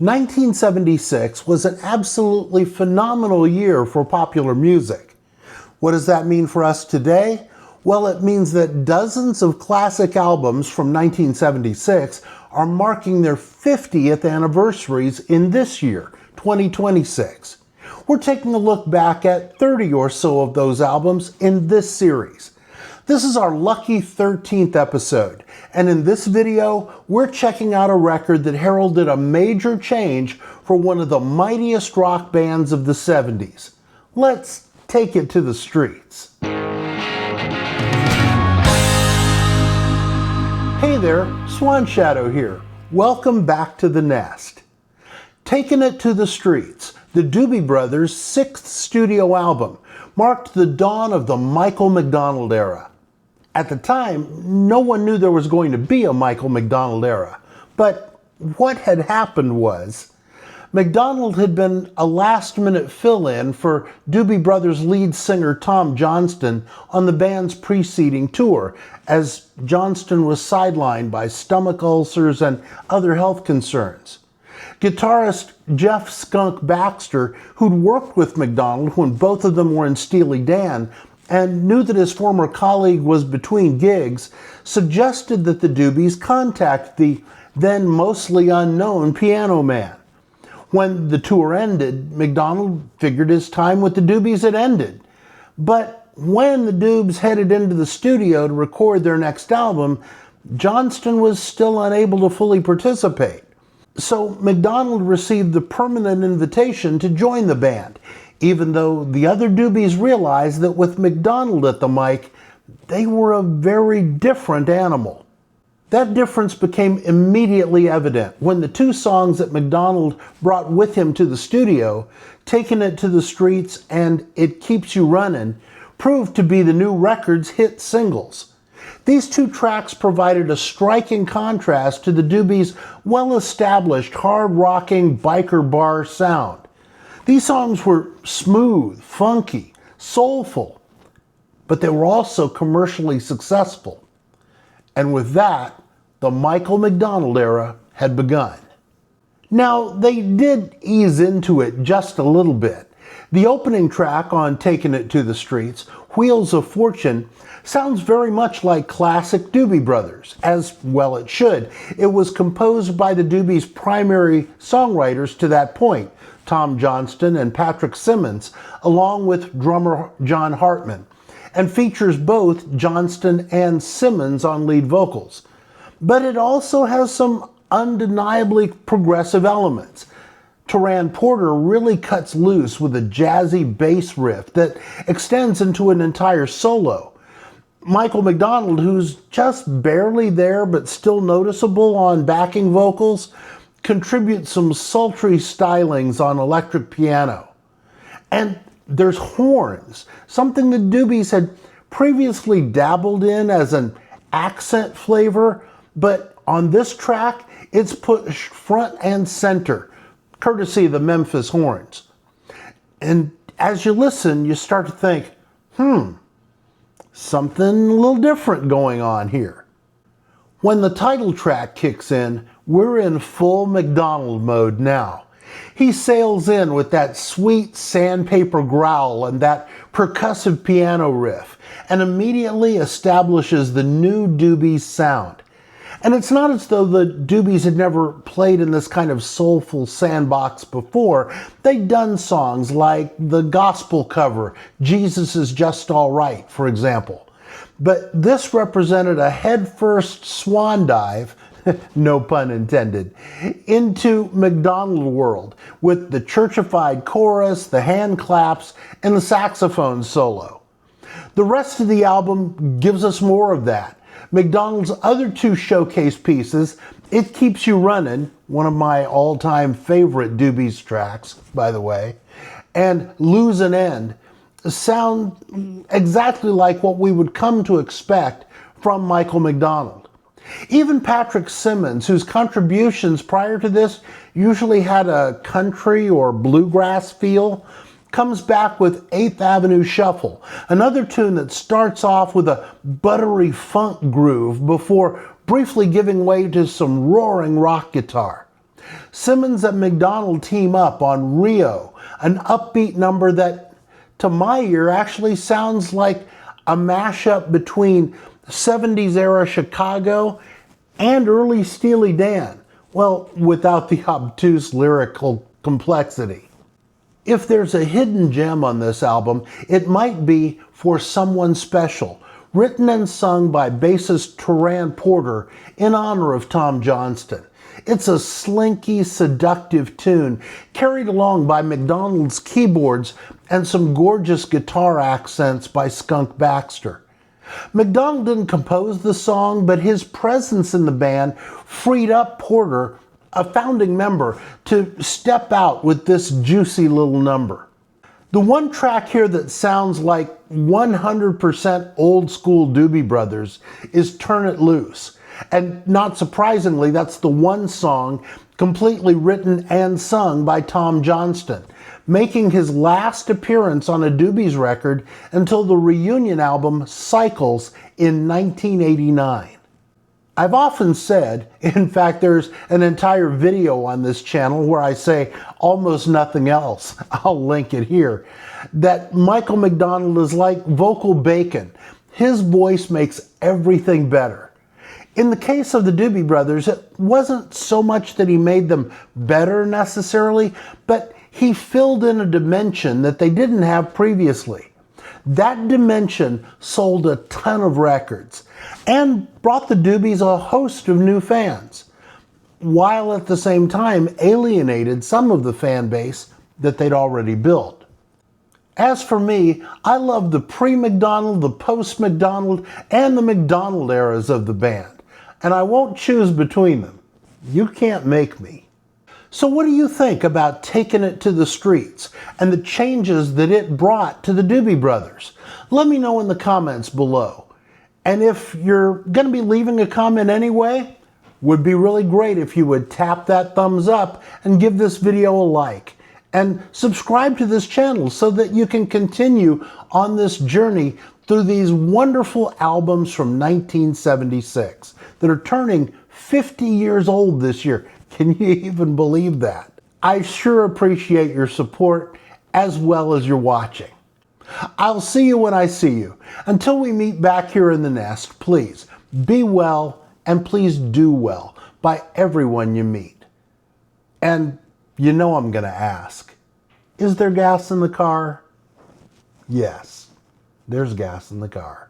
1976 was an absolutely phenomenal year for popular music. What does that mean for us today? Well, it means that dozens of classic albums from 1976 are marking their 50th anniversaries in this year, 2026. We're taking a look back at 30 or so of those albums in this series. This is our lucky 13th episode, and in this video, we're checking out a record that heralded a major change for one of the mightiest rock bands of the 70s. Let's take it to the streets. Hey there, Swan Shadow here. Welcome back to the nest. Taking It to the Streets, the Doobie Brothers' sixth studio album, marked the dawn of the Michael McDonald Era. At the time, no one knew there was going to be a Michael McDonald Era. But what had happened was, McDonald had been a last-minute fill-in for Doobie Brothers lead singer Tom Johnston on the band's preceding tour, as Johnston was sidelined by stomach ulcers and other health concerns. Guitarist Jeff "Skunk" Baxter, who'd worked with McDonald when both of them were in Steely Dan, and knew that his former colleague was between gigs, suggested that the Doobies contact the then mostly unknown Piano Man. When the tour ended, McDonald figured his time with the Doobies had ended. But when the Doobs headed into the studio to record their next album, Johnston was still unable to fully participate. So McDonald received the permanent invitation to join the band, even though the other Doobies realized that with McDonald at the mic, they were a very different animal. That difference became immediately evident when the two songs that McDonald brought with him to the studio, Takin' It to the Streets and It Keeps You Runnin', proved to be the new record's hit singles. These two tracks provided a striking contrast to the Doobies' well-established hard-rocking biker bar sound. These songs were smooth, funky, soulful, but they were also commercially successful. And with that, the Michael McDonald era had begun. Now, they did ease into it just a little bit. The opening track on Takin' It to the Streets, Wheels of Fortune, sounds very much like classic Doobie Brothers, as well it should. It was composed by the Doobies' primary songwriters to that point, Tom Johnston and Patrick Simmons, along with drummer John Hartman, and features both Johnston and Simmons on lead vocals. But it also has some undeniably progressive elements. Taran Porter really cuts loose with a jazzy bass riff that extends into an entire solo. Michael McDonald, who's just barely there but still noticeable on backing vocals, contributes some sultry stylings on electric piano. And there's horns, something the Doobies had previously dabbled in as an accent flavor, but on this track, it's pushed front and center, courtesy of the Memphis horns. And as you listen, you start to think, something a little different going on here. When the title track kicks in, we're in full McDonald mode now. He sails in with that sweet sandpaper growl and that percussive piano riff, and immediately establishes the new Doobies sound. And it's not as though the Doobies had never played in this kind of soulful sandbox before. They'd done songs like the gospel cover, Jesus Is Just All Right, for example. But this represented a headfirst swan dive, no pun intended, into McDonald world with the churchified chorus, the hand claps, and the saxophone solo. The rest of the album gives us more of that. McDonald's other two showcase pieces, It Keeps You Runnin', one of my all-time favorite Doobies tracks, by the way, and Lose an End, sound exactly like what we would come to expect from Michael McDonald. Even Patrick Simmons, whose contributions prior to this usually had a country or bluegrass feel, comes back with 8th Avenue Shuffle, another tune that starts off with a buttery funk groove before briefly giving way to some roaring rock guitar. Simmons and McDonald team up on Rio, an upbeat number that, to my ear, actually sounds like a mashup between 70s era Chicago and early Steely Dan. Well, without the obtuse lyrical complexity. If there's a hidden gem on this album, it might be For Someone Special, written and sung by bassist Taran Porter in honor of Tom Johnston. It's a slinky, seductive tune carried along by McDonald's keyboards and some gorgeous guitar accents by Skunk Baxter. McDonald didn't compose the song, but his presence in the band freed up Porter, a founding member, to step out with this juicy little number. The one track here that sounds like 100% old school Doobie Brothers is Turn It Loose. And not surprisingly, that's the one song completely written and sung by Tom Johnston, making his last appearance on a Doobies record until the reunion album Cycles in 1989. I've often said, in fact there's an entire video on this channel where I say almost nothing else, I'll link it here, that Michael McDonald is like vocal bacon. His voice makes everything better. In the case of the Doobie Brothers, it wasn't so much that he made them better necessarily, but he filled in a dimension that they didn't have previously. That dimension sold a ton of records and brought the Doobies a host of new fans, while at the same time alienated some of the fan base that they'd already built. As for me, I love the pre-McDonald, the post-McDonald, and the McDonald eras of the band, and I won't choose between them. You can't make me. So what do you think about Taking It to the Streets and the changes that it brought to the Doobie Brothers? Let me know in the comments below. And if you're going to be leaving a comment anyway, would be really great if you would tap that thumbs up and give this video a like. And subscribe to this channel so that you can continue on this journey through these wonderful albums from 1976 that are turning 50 years old this year. Can you even believe that? I sure appreciate your support as well as your watching. I'll see you when I see you. Until we meet back here in the nest, please be well and please do well by everyone you meet. And you know I'm going to ask, is there gas in the car? Yes, there's gas in the car.